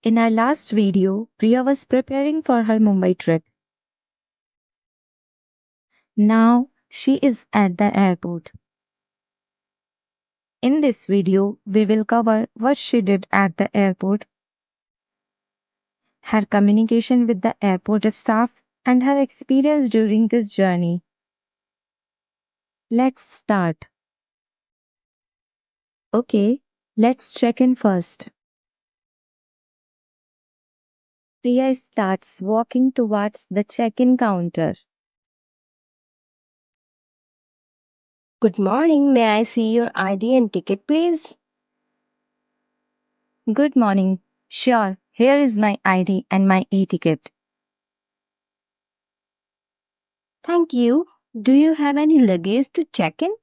In our last video, Priya was preparing for her Mumbai trip. Now she is at the airport. In this video, we will cover what she did at the airport, her communication with the airport staff, and her experience during this journey. Let's start. Okay, let's check in first. Priya starts walking towards the check in counter. Good morning. May I see your ID and ticket, please? Good morning. Sure, here is my ID and my e ticket. Thank you. Do you have any luggage to check in?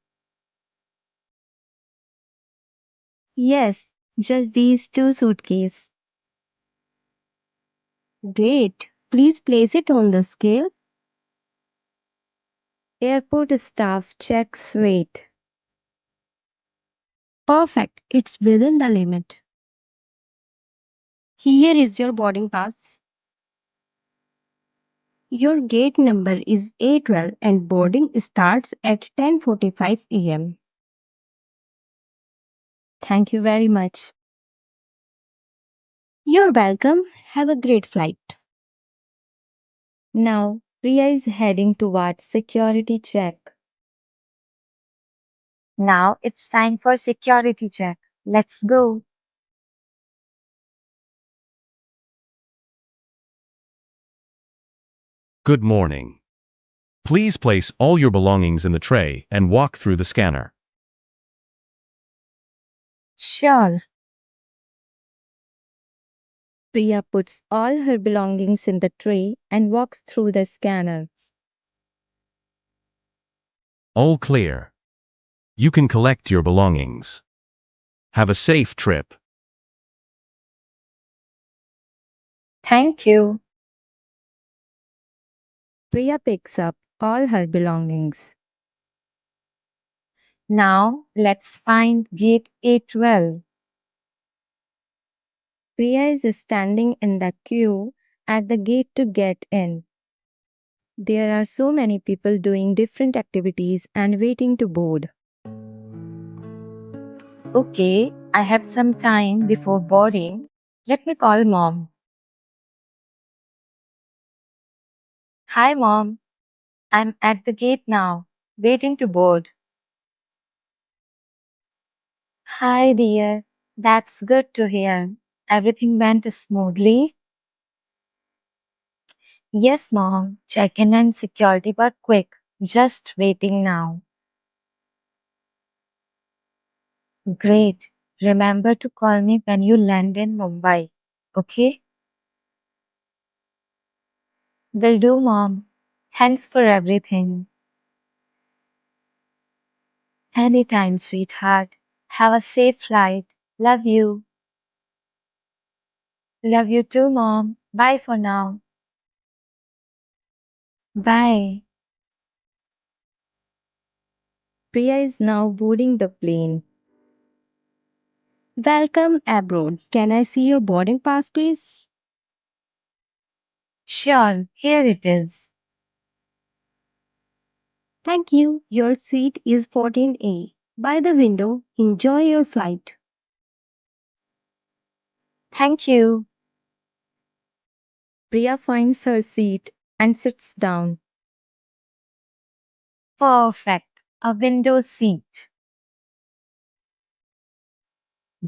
Yes, just these two suitcases. Great. Please place it on the scale. Airport staff checks weight. Perfect. It's within the limit. Here is your boarding pass. Your gate number is A12 and boarding starts at 10:45 a.m. Thank you very much. You're welcome. Have a great flight. Now, Priya is heading towards security check. Now it's time for security check. Let's go. Good morning. Please place all your belongings in the tray and walk through the scanner. Sure. Priya puts all her belongings in the tray and walks through the scanner. All clear. You can collect your belongings. Have a safe trip. Thank you. Priya picks up all her belongings. Now let's find gate A12. Priya is standing in the queue at the gate to get in. There are so many people doing different activities and waiting to board. Okay, I have some time before boarding. Let me call mom. Hi mom, I'm at the gate now, waiting to board. Hi dear, that's good to hear. Everything went smoothly? Yes mom, check-in and security were quick. Just waiting now. Great. Remember to call me when you land in Mumbai. Okay? Will do, Mom. Thanks for everything. Anytime, sweetheart. Have a safe flight. Love you. Love you too, Mom. Bye for now. Bye. Priya is now boarding the plane. Welcome abroad. Can I see your boarding pass, please? Sure, here it is. Thank you. Your seat is 14A. By the window. Enjoy your flight. Thank you. Priya finds her seat and sits down. Perfect. A window seat.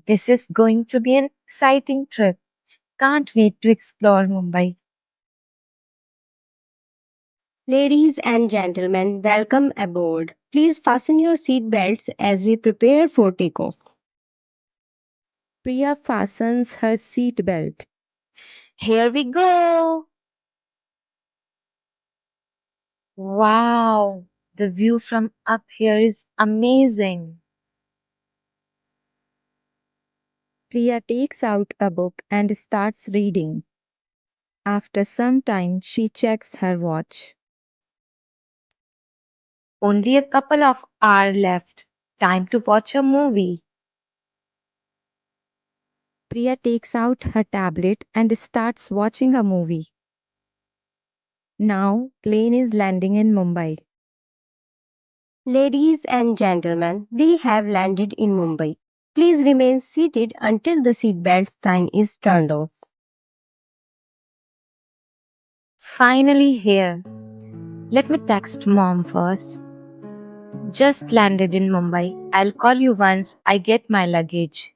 This is going to be an exciting trip. Can't wait to explore Mumbai. Ladies and gentlemen, welcome aboard. Please fasten your seat belts as we prepare for takeoff. Priya fastens her seat belt. Here we go. Wow, the view from up here is amazing. Priya takes out a book and starts reading. After some time, she checks her watch. Only a couple of hours left. Time to watch a movie. Priya takes out her tablet and starts watching a movie. Now, plane is landing in Mumbai. Ladies and gentlemen, we have landed in Mumbai. Please remain seated until the seatbelt sign is turned off. Finally here. Let me text mom first. Just landed in Mumbai. I'll call you once I get my luggage.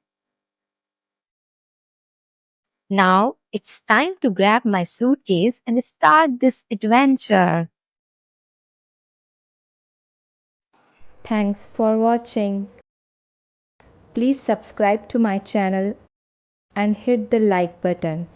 Now it's time to grab my suitcase and start this adventure. Thanks for watching. Please subscribe to my channel and hit the like button.